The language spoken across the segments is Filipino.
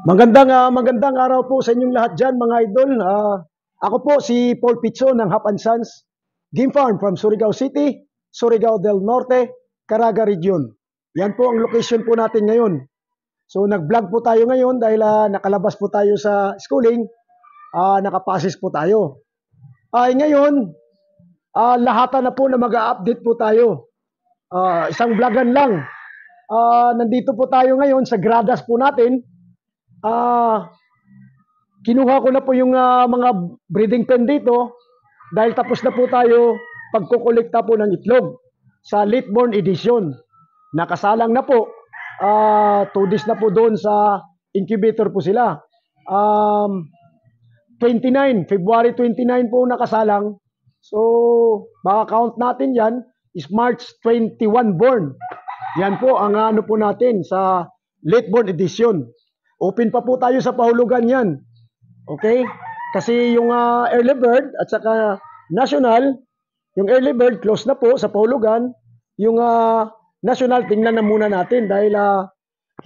Magandang araw po sa inyong lahat diyan mga idol. Ako po si Paul Picho ng Hap and Sons Game Farm from Surigao City, Surigao del Norte, Caraga Region. Yan po ang location po natin ngayon. So nag-vlog po tayo ngayon dahil nakalabas po tayo sa schooling, nakapasis po tayo. Ngayon, lahatan na po na mag-update po tayo. Isang vlogan lang. Nandito po tayo ngayon sa gradas po natin. Kinuha ko na po yung mga breeding pen dito dahil tapos na po tayo pagkukolekta po ng itlog sa late-born edition. Nakasalang na po. 2 days na po doon sa incubator po sila. 29, February 29 po nakasalang. So, baka count natin yan is March 21 born. Yan po ang ano po natin sa late-born edition. Open pa po tayo sa pahulugan yan. Okay? Kasi yung early bird at saka national, yung early bird close na po sa pahulugan. Yung national tingnan na muna natin dahil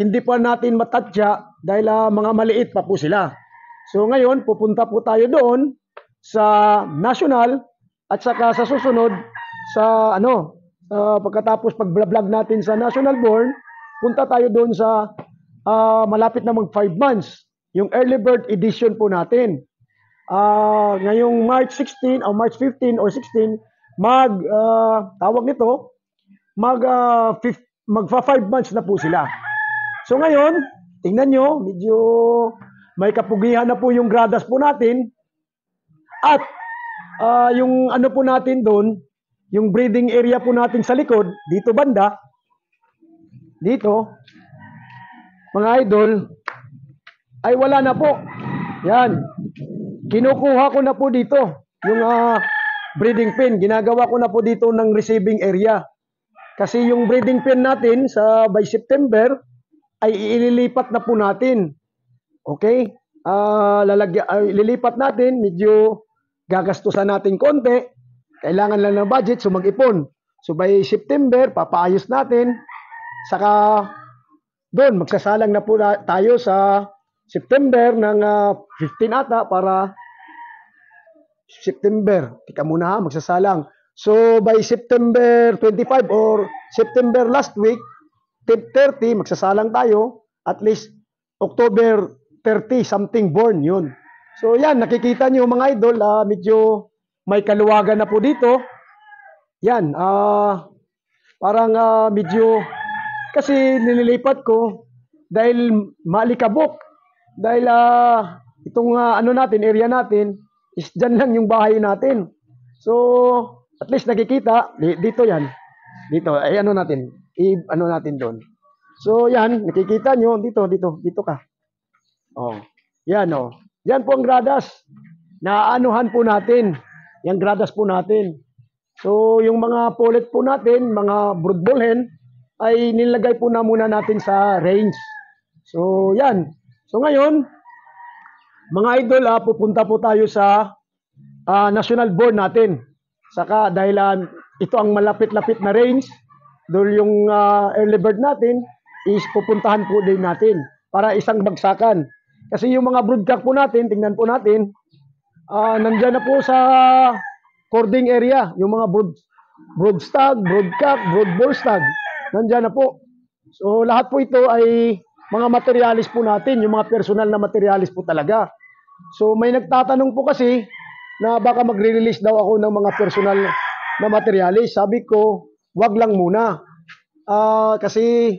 hindi pa natin matatya dahil mga maliit pa po sila. So ngayon, pupunta po tayo doon sa national at saka sa susunod sa pagkatapos pag-vlog natin sa national born, punta tayo doon sa malapit na mag 5 months, yung early bird edition po natin. Ngayong March 16 o March 15 or 16, tawag nito, magfa 5 months na po sila. So ngayon, tingnan nyo, medyo may kapugihan na po yung gradas po natin. At yung ano po natin doon, yung breeding area po natin sa likod, dito banda, dito, mga idol, ay wala na po. Yan. Kinukuha ko na po dito yung breeding pen. Ginagawa ko na po dito ng receiving area. Kasi yung breeding pen natin by September ay ililipat na po natin. Okay? Lilipat natin. Medyo gagastusan natin konti. Kailangan lang ng budget, so mag-ipon. So by September, papaayos natin. Saka doon, magsasalang na po tayo sa September ng 15 ata para September. Tika muna magsasalang. So by September 25 or September last week, 30, magsasalang tayo. At least October 30 something born yun. So yan, nakikita nyo mga idol, medyo may kaluwagan na po dito. Yan, parang medyo kasi nililipat ko dahil maalikabok. Dahil itong area natin is dyan lang yung bahay natin. So, at least nakikita, dito yan. Dito, ay ano natin doon. So, yan, nakikita nyo, dito ka. Oh, yan oh. Yan po ang gradas. Naanuhan po natin. Yung gradas po natin. So, yung mga pullet po natin, mga brood hen, ay nilagay po na muna natin sa range. So, yan. So, ngayon, mga idol, pupunta po tayo sa national board natin. Saka, dahil ito ang malapit-lapit na range, dahil yung early bird natin, is pupuntahan po din natin para isang bagsakan. Kasi yung mga broodcock po natin, tingnan po natin, nandyan na po sa cording area, yung mga brood stag, broodcock, brood bull stag. Nandiyan na po. So lahat po ito ay mga materialis po natin, yung mga personal na materialis po talaga. So may nagtatanong po kasi na baka magre-release daw ako ng mga personal na materialis. Sabi ko, wag lang muna. Kasi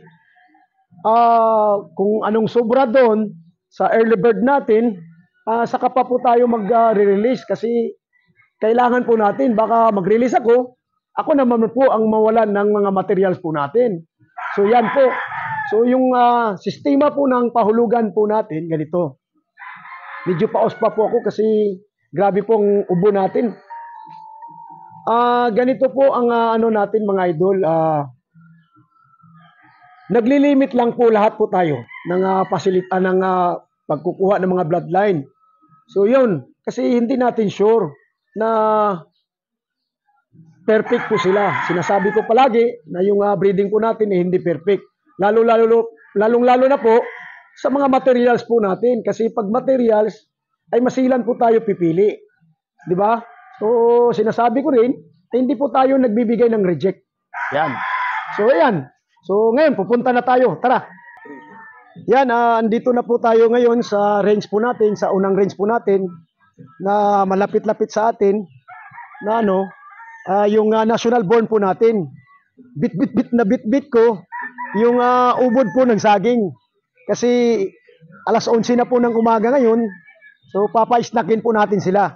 kung anong sobra doon sa early bird natin, saka pa po tayo mag-release kasi kailangan po natin, baka mag-release ako naman po ang mawalan ng mga materials po natin. So yan po. So yung sistema po ng pahulugan po natin, ganito. Medyo paos pa po ako kasi grabe pong ubo natin. Ganito po ang natin mga idol. Naglilimit lang po lahat po tayo ng pagkukuha ng mga bloodline. So yun, kasi hindi natin sure na perfect po sila. Sinasabi ko palagi na yung breeding po natin hindi perfect. Lalong-lalo na po sa mga materials po natin. Kasi pag materials, ay masilan po tayo pipili. Di ba? So, sinasabi ko rin, hindi po tayo nagbibigay ng reject. Yan. So, ayan. So, ngayon, pupunta na tayo. Tara. Yan, andito na po tayo ngayon sa range po natin, sa unang range po natin, na malapit-lapit sa atin, na yung national born po natin. Bit-bit ko, yung ubod po ng saging. Kasi alas 11 na po ng umaga ngayon, so papa-snackin po natin sila.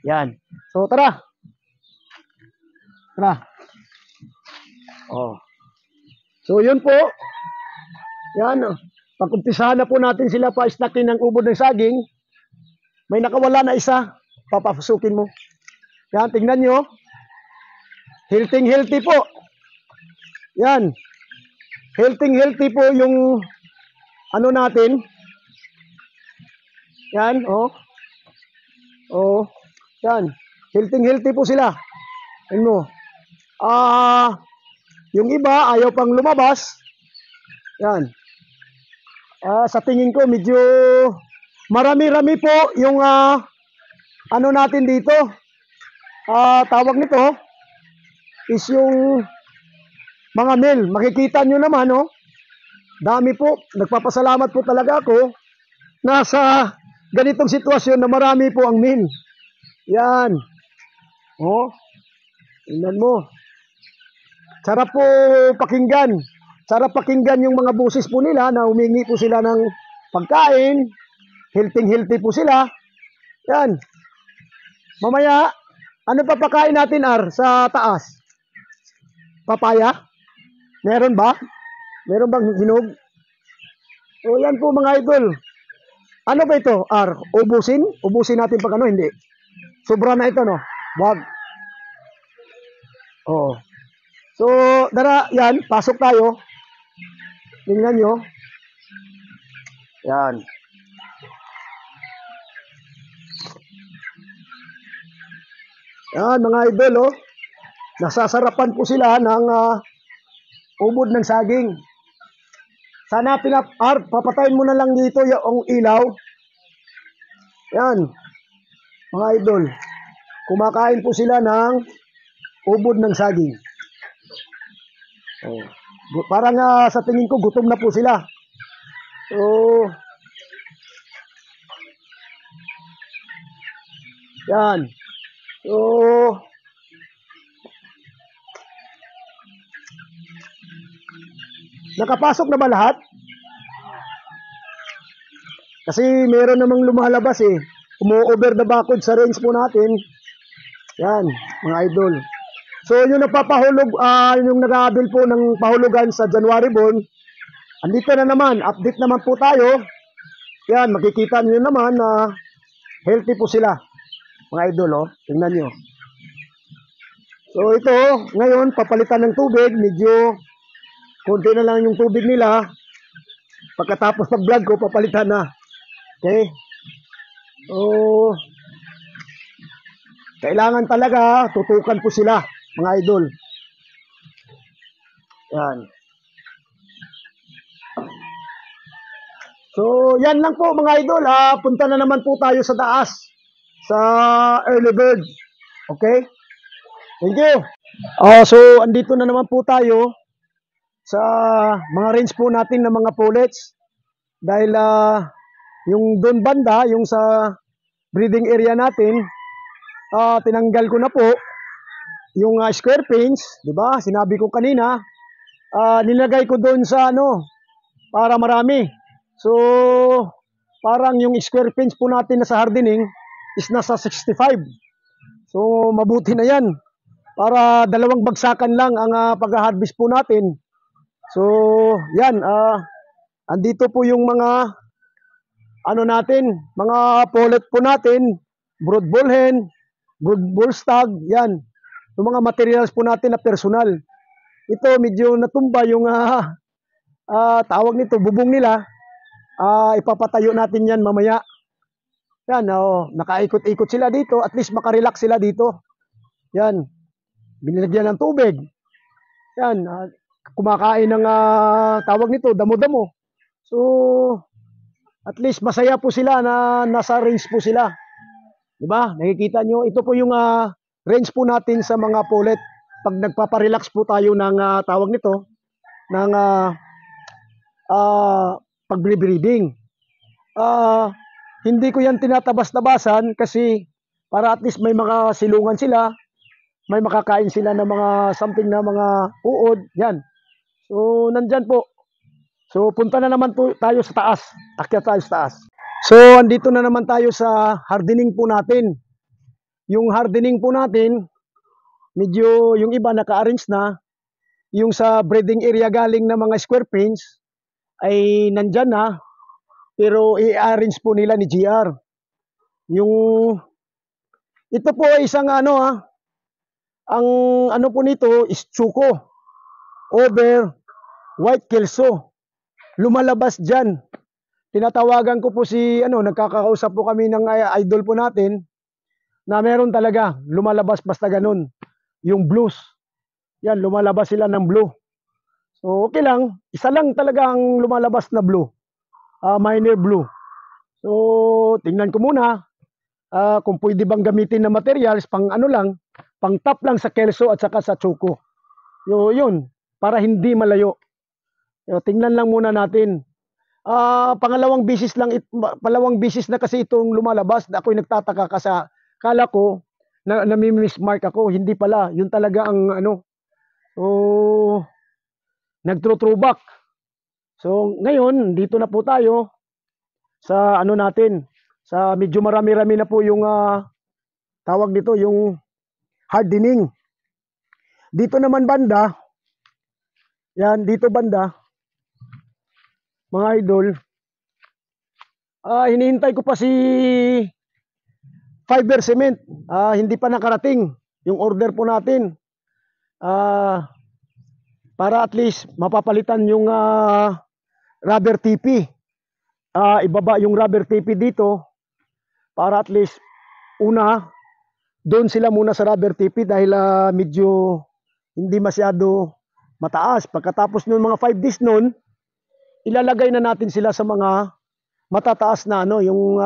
Yan. So tara. Tara. Oh. So yun po. Yan. Pag-umpisahan na po natin sila pa-snackin ng ubod ng saging. May nakawala na isa. Papasukin mo. Yan, tingnan nyo. Healthy po. Yan. Healthy po yung ano natin. Yan, oh. Oh. Yan. Healthy po sila. Ano? Yung iba ayaw pang lumabas. Yan. Sa tingin ko medyo marami-rami po yung ano natin dito. Tawag nito is yung mga male. Makikita nyo naman, oh. Dami po. Nagpapasalamat po talaga ako na sa ganitong sitwasyon na marami po ang male. Yan. Oh. Tingnan mo. Sarap po pakinggan. Sarap pakinggan yung mga boses po nila na humingi po sila ng pagkain. Healthy po sila. Yan. Mamaya, ano pa pakain natin, sa taas? Papaya? Meron ba? Meron bang hinog? O yan po mga idol. Ano ba ito, Ubusin? Ubusin natin pag ano, hindi. Sobra na ito, no? Wag. Oo. So, dara, yan, pasok tayo. Tingnan nyo. Yan. Yan, mga idol, oh. Nasasarapan po sila ng ubod ng saging. Sana papatayin mo na lang dito yung ilaw. Yan. Mga idol. Kumakain po sila ng ubod ng saging. Oh. Parang sa tingin ko gutom na po sila. So, yan. So, nakapasok na ba lahat? Kasi meron namang lumalabas eh. Umu-over the backwood sa range po natin. Yan, mga idol. So, yung nagpapahulog, yung nag-aabil po ng pahulugan sa January born, andito na naman, update naman po tayo. Yan, makikita niyo naman na healthy po sila. Mga idol, oh. Tingnan nyo. So, ito, ngayon, papalitan ng tubig. Medyo, konti na lang yung tubig nila. Pagkatapos ng vlog ko, papalitan na. Okay? So, kailangan talaga, tutukan po sila, mga idol. Yan. So, yan lang po, mga idol. Punta na naman po tayo sa taas. Sa early bird. Okay? Thank you. So, andito na naman po tayo sa mga range po natin ng mga pullets. Dahil yung doon banda, yung sa breeding area natin, tinanggal ko na po yung square pins, di ba? Sinabi ko kanina, nilagay ko doon sa para marami. So, parang yung square pins po natin na sa hardening is nasa 65. So, mabuti na yan. Para dalawang bagsakan lang ang pag-harvest po natin. So, yan. Andito po yung mga natin, mga pullet po natin, brood bull hen, brood bull stag, yan. Yung mga materials po natin na personal. Ito, medyo natumba yung tawag nito, bubong nila. Ipapatayo natin yan mamaya. Yan, nakaikot-ikot sila dito. At least makarelax sila dito. Yan. Binilagyan ng tubig. Yan. Kumakain ng tawag nito, damo-damo. So, At least masaya po sila na nasa range po sila. 'Di ba? Nakikita nyo, ito po yung range po natin sa mga pullet. Pag nagpapa-relax po tayo ng tawag nito, ng pag-breeding. Hindi ko yan tinatabas-tabasan kasi para at least may mga silungan sila, may makakain sila ng mga something na mga uod, yan. So, nandyan po. So, punta na naman po tayo sa taas. Akyat tayo sa taas. So, andito na naman tayo sa hardening po natin. Yung hardening po natin, medyo yung iba naka-arrange na. Yung sa breeding area galing na mga square pins ay nandyan na. Pero i-arrange po nila ni GR. Ito po ay isang ang ano po nito is Choco over White Kelso. Lumalabas dyan. Tinatawagan ko po si nagkakausap po kami ng idol po natin na meron talaga lumalabas basta ganun. Yung blues. Yan, lumalabas sila ng blue. So okay lang, isa lang talaga ang lumalabas na blue. Minor blue. So tingnan ko muna kung pwede bang gamitin na materials pang pang top lang sa Kelso at saka sa Choco. Yun, para hindi malayo. Tingnan lang muna natin. Pangalawang bisis na kasi itong lumalabas. Ako'y nagtataka kasi kala ko na nami-mismark ako, hindi pala. Yun talaga ang nag-throwback. So ngayon, dito na po tayo sa natin. Sa medyo marami-rami na po yung tawag dito, yung hardening. Dito naman banda, yan, dito banda, mga idol, hinihintay ko pa si fiber cement. Hindi pa nakarating yung order po natin. Para at least mapapalitan yung rubber TP. Ibaba yung rubber TP dito para at least doon sila muna sa rubber TP dahil medyo hindi masyado mataas. Pagkatapos ng mga 5 days noon, ilalagay na natin sila sa mga matataas na yung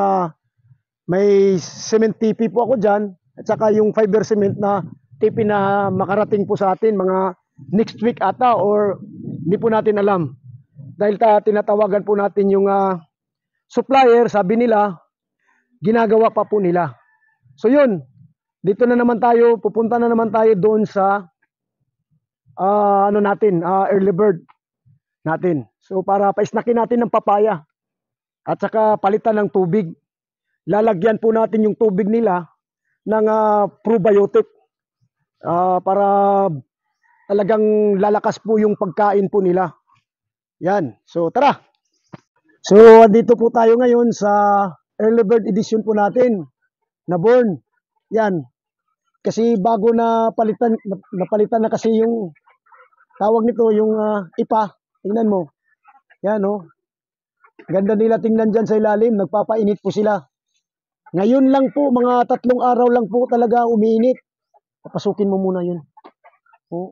may cement TP po ako dyan at saka yung fiber cement na TP na makarating po sa atin mga next week ata or hindi po natin alam. Dahil tinatawagan po natin yung supplier, sabi nila ginagawa pa po nila. So yun, dito na naman tayo, pupunta na naman tayo doon sa early bird natin. So para paisnakin natin ng papaya at saka palitan ng tubig. Lalagyan po natin yung tubig nila ng probiotic para talagang lalakas po yung pagkain po nila. Yan. So tara. So dito po tayo ngayon sa early bird edition po natin na born. Yan. Kasi bago napalitan na kasi yung tawag nito yung ipa. Tingnan mo. Yan Ganda nila tingnan dyan sa ilalim. Nagpapainit po sila. Ngayon lang po, mga 3 araw lang po talaga umiinit. Papasukin mo muna yun.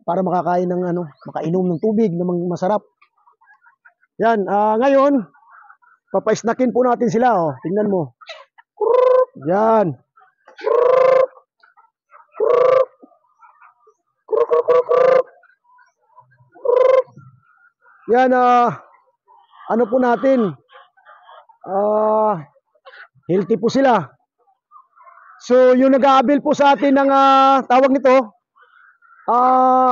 Para makakain ng makainom ng tubig na masarap. Yan. Ngayon, papaisnakin po natin sila. Tingnan mo. Yan. Yan, ano po natin, healthy po sila. So, yung nag-aabil po sa atin ng tawag nito,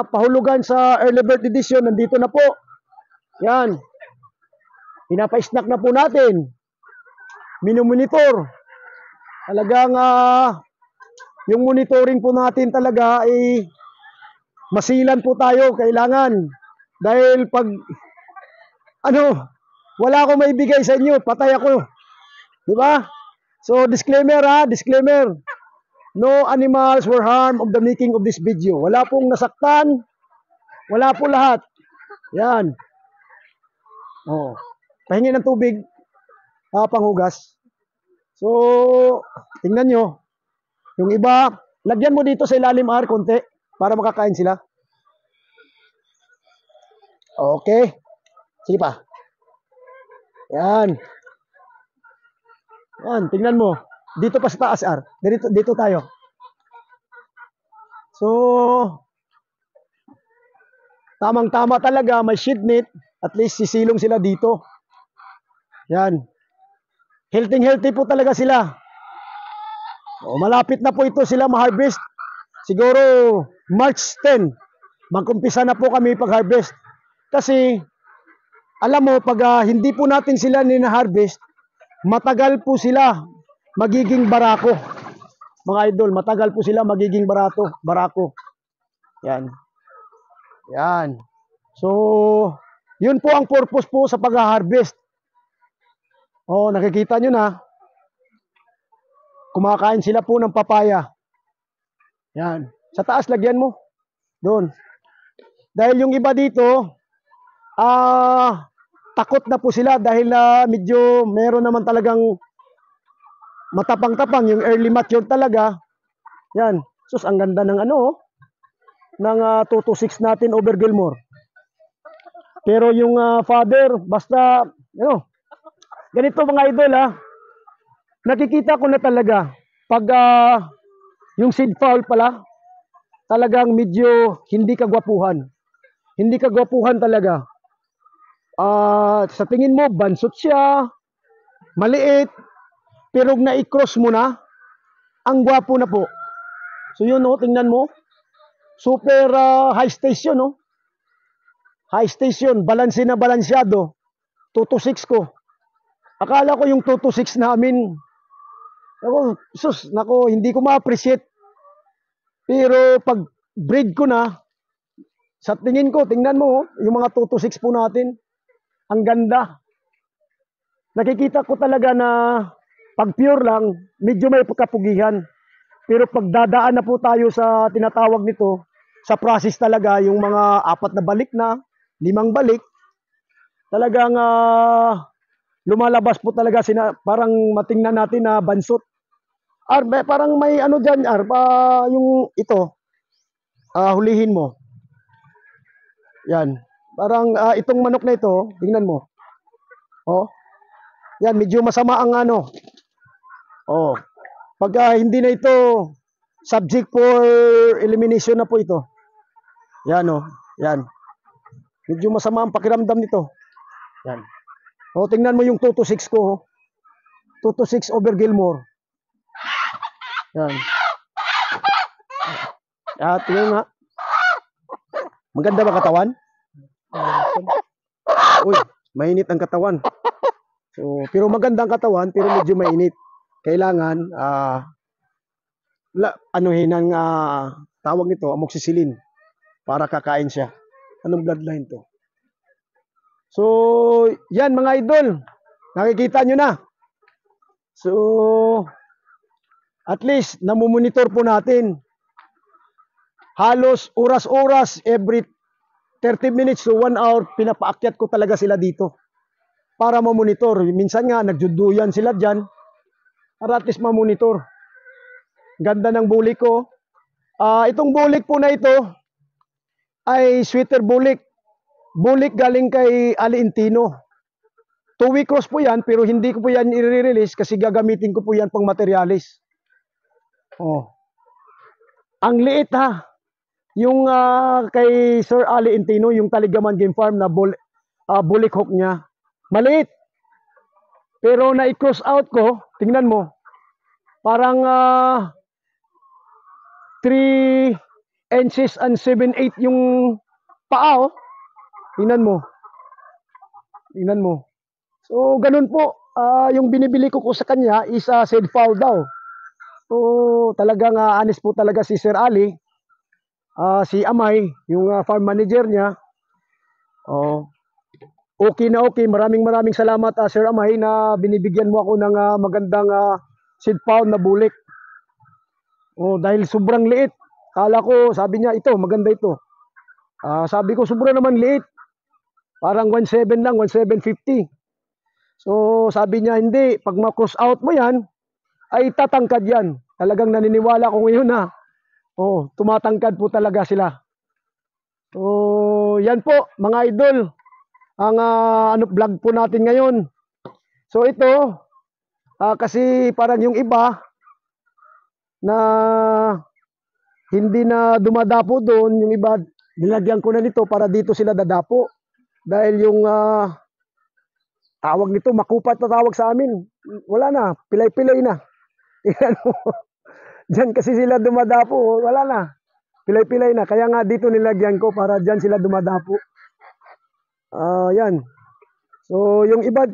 pahulugan sa early bird edition, nandito na po. Yan. Pinapa-snack na po natin. Minumonitor. Talagang, yung monitoring po natin talaga ay masilan po tayo, kailangan. Dahil pag wala akong maibigay sa inyo, patay ako. Di ba? So, disclaimer disclaimer. No animals were harmed of the making of this video. Wala pong nasaktan. Wala po lahat. Yan. Pahingi ng tubig. Panghugas. So, tingnan nyo. Yung iba, lagyan mo dito sa ilalim konti para makakain sila. Okay. Sige pa. Yan. Yan, tingnan mo. Dito pa sa taas, dito tayo. So, tamang-tama talaga, may sheet net. At least sisilong sila dito. Yan. Healthy po talaga sila. O, malapit na po ito sila ma-harvest. Siguro March 10, mag-umpisa na po kami pag-harvest. Kasi, alam mo, pag hindi po natin sila nina-harvest, matagal po sila magiging barako. Mga idol, matagal po sila magiging barako. Yan. Yan. So, yun po ang purpose po sa pag-harvest. Oh, nakikita nyo na. Kumakain sila po ng papaya. Yan. Sa taas, lagyan mo. Doon. Dahil yung iba dito, takot na po sila dahil medyo meron naman talagang matapang-tapang. Yung early mature talaga. Yan. Sus, ang ganda ng ng 226 natin over Gilmore. Pero yung father, basta, ganito mga idol nakikita ko na talaga, pag yung seed fowl pala, talagang medyo hindi kagwapuhan. Hindi kagwapuhan talaga. Sa tingin mo, bansot siya, maliit, pero na-cross mo na, ang gwapo na po. So yun tingnan mo, super high station High station, balanse na balansyado. 226 ko. Akala ko yung 226 namin, hindi ko ma-appreciate. Pero pag breed ko na, sa tingin ko, tingnan mo, yung mga 226 po natin, ang ganda. Nakikita ko talaga na pag pure lang, medyo may pagkapugihan. Pero pag dadaan na po tayo sa tinatawag nito, sa process talaga, yung mga 4 na balik na, 5 balik, talagang lumalabas po talaga parang matingnan natin na bansot. Parang may dyan, yung ito, hulihin mo. Yan. Parang itong manok na ito, tingnan mo. Oh. Yan, medyo masama ang Oh. Pag hindi na ito subject for elimination na po ito. Yan Yan. Medyo masama ang pakiramdam nito. Yan. O, tingnan mo yung 226 ko. 226 over Gilmore. Yan. Tingnan nga. Maganda ba katawan? Uy, mainit ang katawan. So, pero maganda ang katawan, pero medyo mainit. Kailangan, ang tawag nito, amoxicillin. Para kakain siya. Anong bloodline to? So, yan mga idol. Nakikita nyo na. So, at least, namumonitor po natin. Halos oras-oras, every 30 minutes to 1 hour, pinapaakyat ko talaga sila dito. Para mamonitor. Minsan nga, nagjuduyan sila dyan. Para at least mamonitor. Ganda ng bulik ko. Itong bulik po na ito, ay sweater bulik. Bulik galing kay Ali Intino. 2-week cross po yan, pero hindi ko po yan i-release kasi gagamitin ko po yan pang materialis. Oh. Ang liit yung kay Sir Ali Intino, yung Taligaman Game Farm na bulik hook niya. Maliit. Pero na-cross out ko, tingnan mo, parang 3 inches and 7/8 yung paa Tingnan mo. Tingnan mo. So, ganun po. Yung binibili ko sa kanya is seed fowl daw. So, talagang honest po talaga si Sir Ali. Si Amay, yung farm manager niya. Okay na okay. Maraming salamat Sir Amay na binibigyan mo ako ng magandang seed fowl na bulik. Dahil sobrang liit. Kala ko, sabi niya, ito, maganda ito. Sabi ko, sobrang naman liit. Parang 1.7 lang, 1.750. So, sabi niya, hindi. Pag ma-cross out mo yan, ay tatangkad yan. Talagang naniniwala ko ngayon na. Tumatangkad po talaga sila. So, yan po, mga idol. Ang vlog po natin ngayon. So, ito, Kasi parang yung iba na hindi na dumadapo doon, yung iba nilagyan ko na nito para dito sila dadapo. Dahil yung tawag nito, makupat na tawag sa amin. Wala na, pilay-pilay na. Tingnan mo. Diyan kasi sila dumadapo, wala na. Pilay-pilay na. Kaya nga dito nilagyan ko para diyan sila dumadapo. Yan. So, yung iba,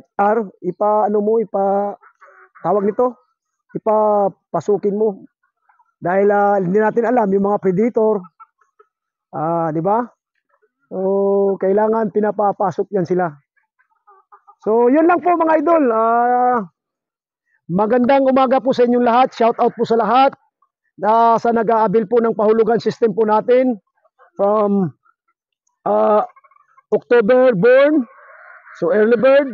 tawag nito, ipapasukin mo. Dahil hindi natin alam yung mga predator. Di ba? So, kailangan pinapapasok yan sila. So, yun lang po mga idol. Magandang umaga po sa inyong lahat. Shout out po sa lahat sa nag-aabil po ng pahulugan system po natin from October born. So, early bird,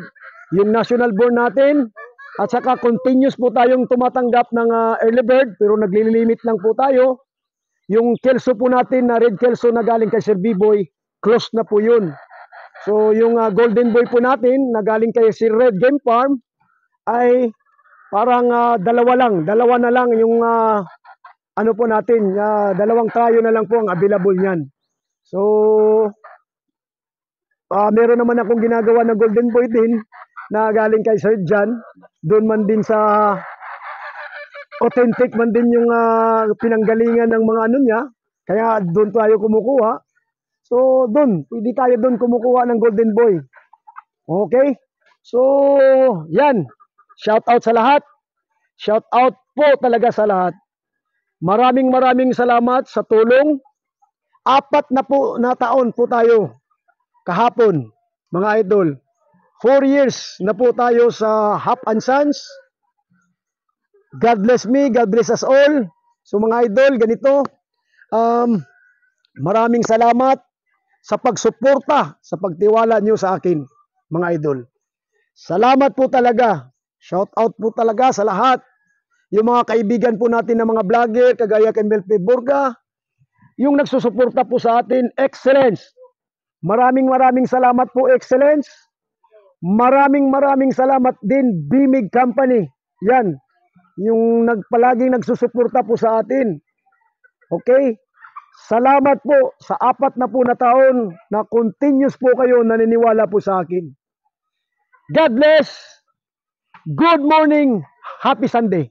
yung national born natin. At saka continuous po tayong tumatanggap ng early bird, pero naglilimit lang po tayo. Yung kelso po natin na red kelso na galing kay Sir B-Boy, close na po yun. So yung golden boy po natin na galing kay Sir Red Game Farm ay parang dalawa na lang yung ano po natin, dalawang tayo na lang po ang available niyan. So meron naman akong ginagawa na golden boy din na galing kay Sir John. Doon man din sa authentic man din yung pinanggalingan ng mga ano niya. Kaya doon tayo kumukuha. So doon, pwede tayo doon kumukuha ng golden boy. Okay? So, yan. Shout out sa lahat. Shout out po talaga sa lahat. Maraming salamat sa tulong. 4 na taon po tayo kahapon, mga idol. 4 years na po tayo sa Hap and Sons. God bless me, God bless us all. So mga idol, ganito. Maraming salamat sa pagsuporta, sa pagtiwala niyo sa akin, mga idol. Salamat po talaga. Shout out po talaga sa lahat. Yung mga kaibigan po natin na mga vlogger, kagaya kay Melpe Burga, yung nagsusuporta po sa atin, Excellence. Maraming salamat po, Excellence. Maraming salamat din, Bimig Company. Yan, yung palaging nagsusuporta po sa atin. Okay? Salamat po sa 4 na po na taon na continuous po kayo naniniwala po sa akin. God bless. Good morning. Happy Sunday.